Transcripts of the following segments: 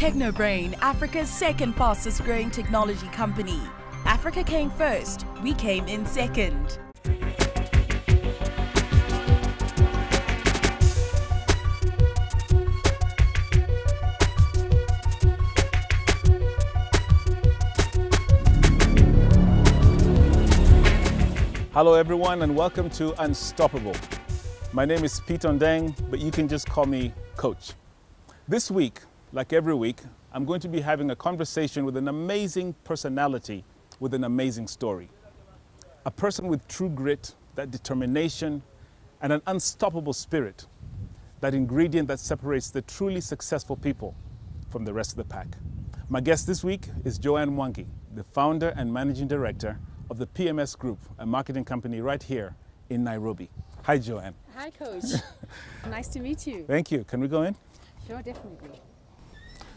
Technobrain, Africa's second fastest growing technology company. Africa came first, we came in second. Hello everyone and welcome to Unstoppable. My name is Pete Ondeng, but you can just call me Coach. This week, like every week, I'm going to be having a conversation with an amazing personality with an amazing story. A person with true grit, that determination, and an unstoppable spirit. That ingredient that separates the truly successful people from the rest of the pack. My guest this week is Joanne Mwangi, the founder and managing director of the PMS Group, a marketing company right here in Nairobi. Hi, Joanne. Hi, Coach. Nice to meet you. Thank you. Can we go in? Sure, definitely.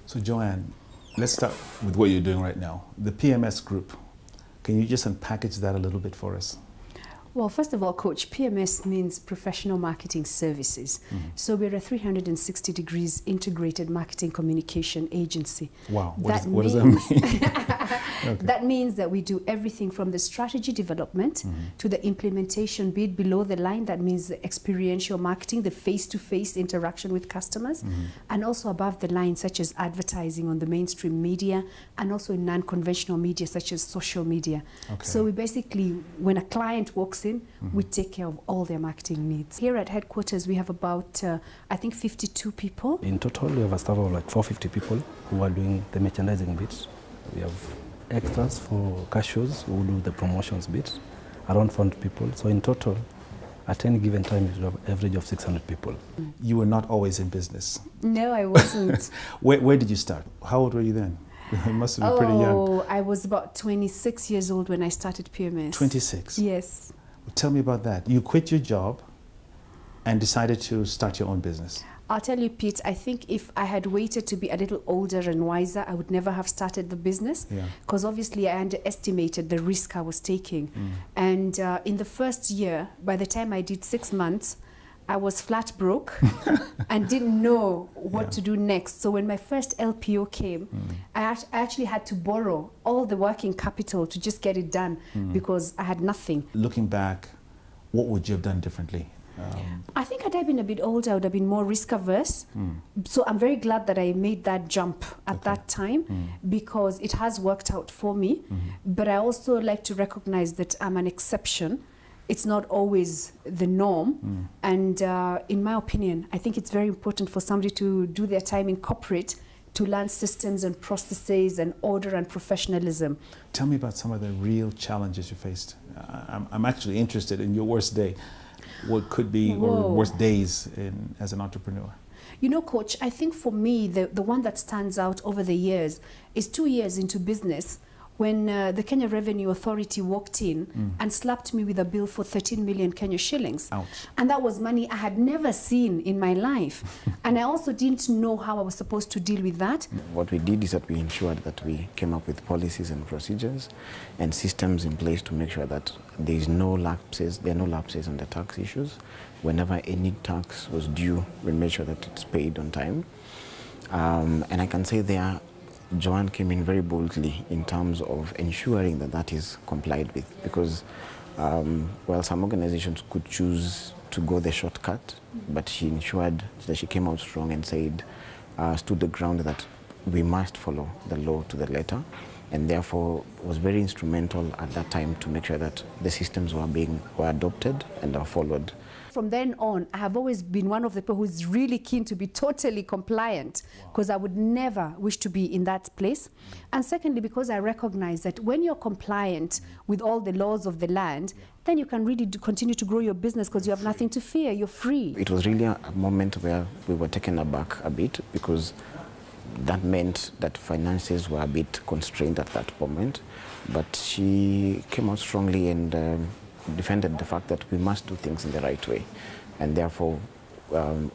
So, Joanne, let's start with what you're doing right now. The PMS Group. Can you just unpackage that a little bit for us? Well, first of all, Coach, PMS means Professional Marketing Services. So we're a 360 degrees integrated marketing communication agency. Wow, what does that mean? Okay. That means that we do everything from the strategy development to the implementation, be it below the line. That means the experiential marketing, the face-to-face interaction with customers, and also above the line, such as advertising on the mainstream media, and also in non-conventional media, such as social media. Okay. So we basically, when a client walks in, we take care of all their marketing needs. Here at headquarters, we have about, I think, 52 people. In total, we have a staff of like 450 people who are doing the merchandising bits. We have extras for cashiers who do the promotions bits, around 400 people. So in total, at any given time, we have an average of 600 people. You were not always in business. No, I wasn't. Where did you start? How old were you then? You must have been pretty young. Oh, I was about 26 years old when I started PMS. 26? Yes. Tell me about that. You quit your job and decided to start your own business. I'll tell you, Pete, I think if I had waited to be a little older and wiser, I would never have started the business. Because obviously I underestimated the risk I was taking. And in the first year, by the time I did 6 months, I was flat broke and didn't know what to do next. So when my first LPO came, I actually had to borrow all the working capital to just get it done because I had nothing. Looking back, what would you have done differently? I think had I been a bit older, I would have been more risk averse. So I'm very glad that I made that jump at that time because it has worked out for me. But I also like to recognize that I'm an exception. It's not always the norm. And in my opinion, I think it's very important for somebody to do their time in corporate to learn systems and processes and order and professionalism. Tell me about some of the real challenges you faced. I'm actually interested in your worst day. What could be, or worst days as an entrepreneur? You know, Coach, I think for me, the one that stands out over the years is 2 years into business when the Kenya Revenue Authority walked in and slapped me with a bill for 13 million Kenya shillings. Ouch. And that was money I had never seen in my life. And I also didn't know how I was supposed to deal with that. What we did is that we ensured that we came up with policies and procedures and systems in place to make sure that there are no lapses on the tax issues. Whenever any tax was due, we made sure that it's paid on time. And I can say there, Joanne came in very boldly in terms of ensuring that that is complied with because while some organizations could choose to go the shortcut, but she ensured that she came out strong and said, stood the ground that we must follow the law to the letter, and therefore was very instrumental at that time to make sure that the systems were adopted and are followed. From then on, I have always been one of the people who's really keen to be totally compliant because I would never wish to be in that place. And secondly, because I recognize that when you're compliant with all the laws of the land, then you can really continue to grow your business because you have nothing to fear, you're free. It was really a moment where we were taken aback a bit because that meant that finances were a bit constrained at that moment. But she came out strongly and defended the fact that we must do things in the right way, and therefore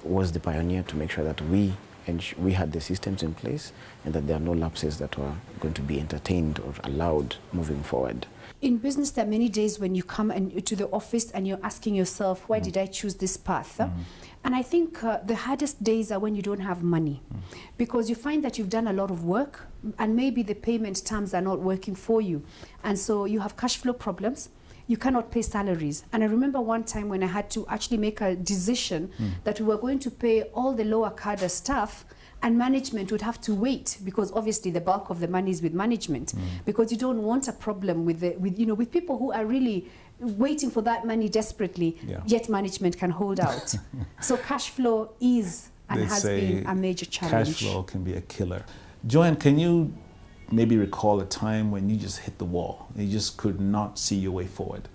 was the pioneer to make sure that we had the systems in place and that there are no lapses that were going to be entertained or allowed moving forward. In business, there are many days when you come to the office and you're asking yourself, why did I choose this path? And I think the hardest days are when you don't have money, because you find that you've done a lot of work and maybe the payment terms are not working for you. And so you have cash flow problems. You cannot pay salaries. And I remember one time when I had to actually make a decision that we were going to pay all the lower cadre staff, and management would have to wait, because obviously the bulk of the money is with management, because you don't want a problem with people who are really waiting for that money desperately, yet management can hold out. So cash flow is and has been a major challenge. Cash flow can be a killer. Joanne, can you maybe recall a time when you just hit the wall? You just could not see your way forward?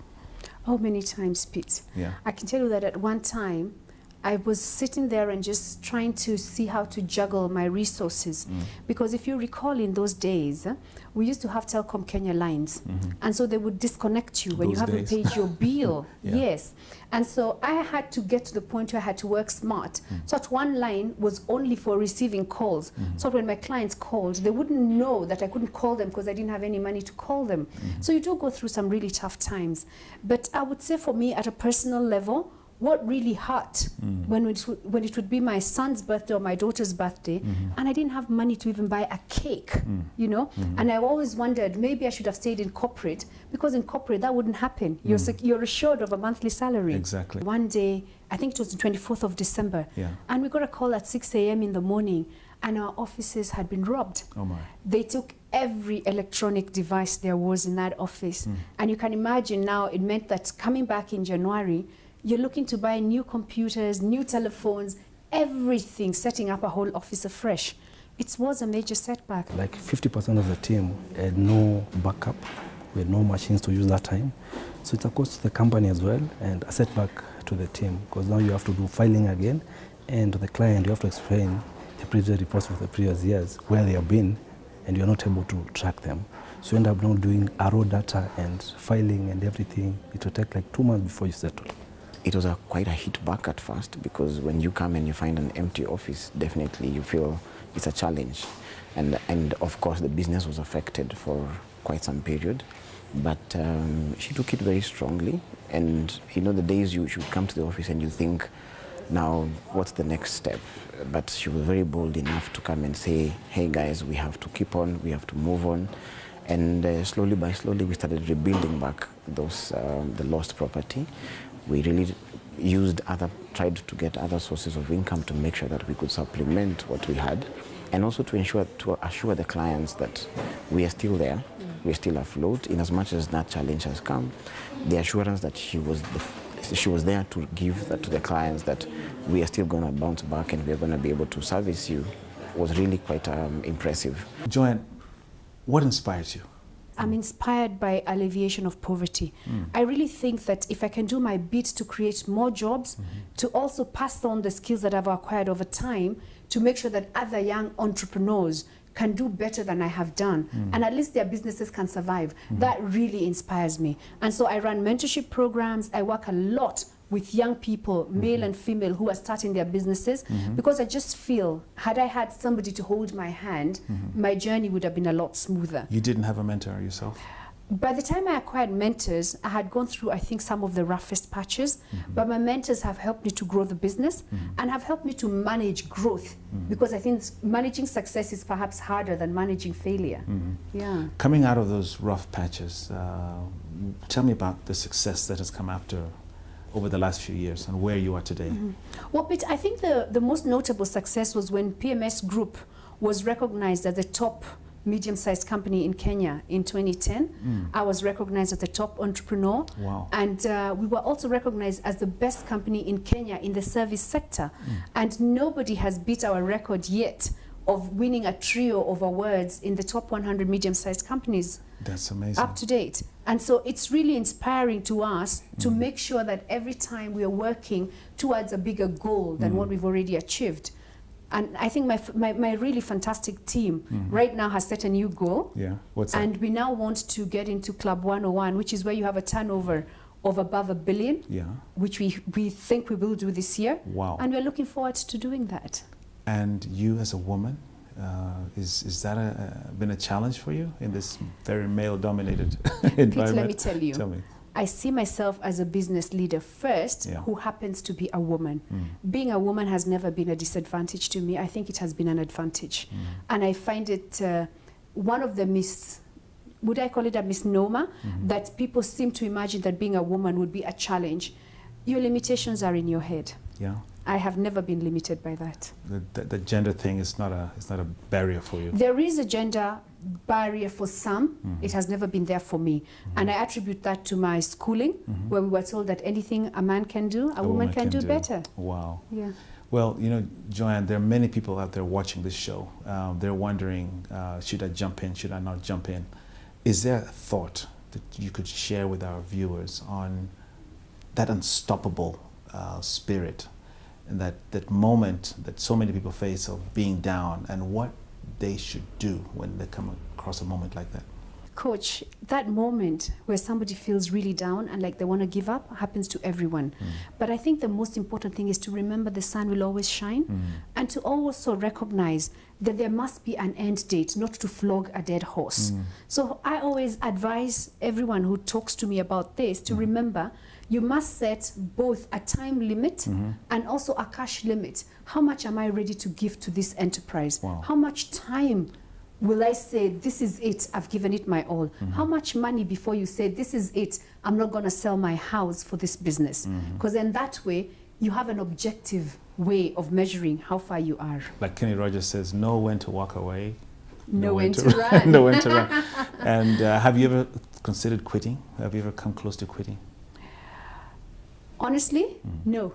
Oh, many times, Pete. Yeah. I can tell you that at one time, I was sitting there and just trying to see how to juggle my resources. Because if you recall, in those days, we used to have Telkom Kenya lines. And so they would disconnect you when you haven't paid your bill. Yes. And so I had to get to the point where I had to work smart. So that one line was only for receiving calls. So when my clients called, they wouldn't know that I couldn't call them because I didn't have any money to call them. So you do go through some really tough times. But I would say for me, at a personal level, what really hurt when it would be my son's birthday or my daughter's birthday, and I didn't have money to even buy a cake, you know? And I always wondered, maybe I should have stayed in corporate, because in corporate that wouldn't happen. You're assured of a monthly salary. Exactly. One day, I think it was the 24th of December, and we got a call at 6 a.m. in the morning, and our offices had been robbed. Oh my. They took every electronic device there was in that office. And you can imagine now, it meant that coming back in January, you're looking to buy new computers, new telephones, everything, setting up a whole office afresh. It was a major setback. Like 50% of the team had no backup. We had no machines to use that time. So it's a cost to the company as well, and a setback to the team, because now you have to do filing again, and to the client you have to explain the previous reports of the previous years, where they have been, and you're not able to track them. So you end up now doing raw data and filing and everything. It will take like 2 months before you settle. It was quite a hit back at first, because when you come and you find an empty office, definitely you feel it's a challenge. And of course the business was affected for quite some period, but she took it very strongly. And you know, the days you should come to the office and you think, now what's the next step? But she was very bold enough to come and say, hey guys, we have to keep on, we have to move on. And slowly by slowly we started rebuilding back those the lost property. We really tried to get other sources of income to make sure that we could supplement what we had, and also to assure the clients that we are still there, we are still afloat. In as much as that challenge has come, the assurance that she was there to give that to the clients, that we are still going to bounce back and we are going to be able to service you, was really quite impressive. Joanne, what inspired you? I'm inspired by alleviation of poverty. I really think that if I can do my bit to create more jobs, to also pass on the skills that I've acquired over time, to make sure that other young entrepreneurs can do better than I have done, and at least their businesses can survive, that really inspires me. And so I run mentorship programs. I work a lot with young people, male and female, who are starting their businesses, because I just feel, had I had somebody to hold my hand, my journey would have been a lot smoother. You didn't have a mentor yourself? By the time I acquired mentors, I had gone through, I think, some of the roughest patches, but my mentors have helped me to grow the business and have helped me to manage growth, because I think managing success is perhaps harder than managing failure. Yeah. Coming out of those rough patches, tell me about the success that has come over the last few years and where you are today. Well, Pete, I think the most notable success was when PMS Group was recognized as the top medium-sized company in Kenya in 2010. I was recognized as the top entrepreneur. Wow. And we were also recognized as the best company in Kenya in the service sector. And nobody has beat our record yet of winning a trio of awards in the top 100 medium-sized companies. That's amazing. Up to date. And so it's really inspiring to us to make sure that every time we are working towards a bigger goal than what we've already achieved. And I think my really fantastic team right now has set a new goal. Yeah, what's that? And we now want to get into Club 101, which is where you have a turnover of above $1 billion, which we think we will do this year. Wow. And we're looking forward to doing that. And you as a woman, is that been a challenge for you in this very male-dominated environment? Pete, let me tell you. Tell me. I see myself as a business leader first, who happens to be a woman. Being a woman has never been a disadvantage to me. I think it has been an advantage. And I find it one of the would I call it a misnomer, that people seem to imagine that being a woman would be a challenge. Your limitations are in your head. Yeah. I have never been limited by that. The gender thing is not a barrier for you. There is a gender barrier for some. It has never been there for me. And I attribute that to my schooling, where we were told that anything a man can do, a woman can do better. Wow. Yeah. Well, you know, Joanne, there are many people out there watching this show. They're wondering, should I jump in, should I not jump in? Is there a thought that you could share with our viewers on that unstoppable spirit, and that moment that so many people face of being down, and what they should do when they come across a moment like that? Coach, that moment where somebody feels really down and like they want to give up happens to everyone. But I think the most important thing is to remember the sun will always shine, and to also recognize that there must be an end date, not to flog a dead horse. So I always advise everyone who talks to me about this to remember you must set both a time limit and also a cash limit. How much am I ready to give to this enterprise? Wow. How much time will I say, this is it, I've given it my all? How much money before you say, this is it, I'm not going to sell my house for this business? Because then that way, you have an objective way of measuring how far you are. Like Kenny Rogers says, know when to walk away. Know when to run. Know when to run. And have you ever considered quitting? Have you ever come close to quitting? Honestly, no.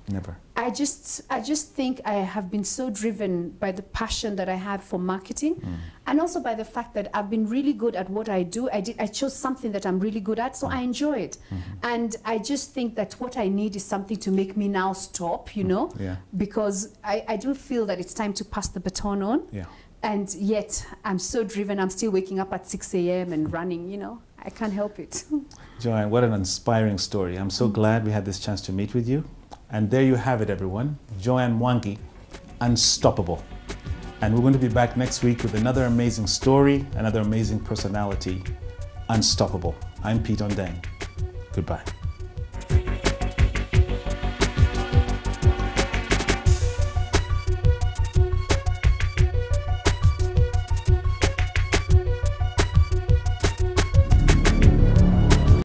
Never. I just think I have been so driven by the passion that I have for marketing, and also by the fact that I've been really good at what I do. I chose something that I'm really good at, so I enjoy it. And I just think that what I need is something to make me now stop, you know, because I do feel that it's time to pass the baton on. And yet I'm so driven. I'm still waking up at 6 a.m. and running, you know. I can't help it. Joanne, what an inspiring story. I'm so glad we had this chance to meet with you. And there you have it, everyone. Joanne Mwangi, Unstoppable. And we're going to be back next week with another amazing story, another amazing personality, Unstoppable. I'm Pete Ondeng. Goodbye.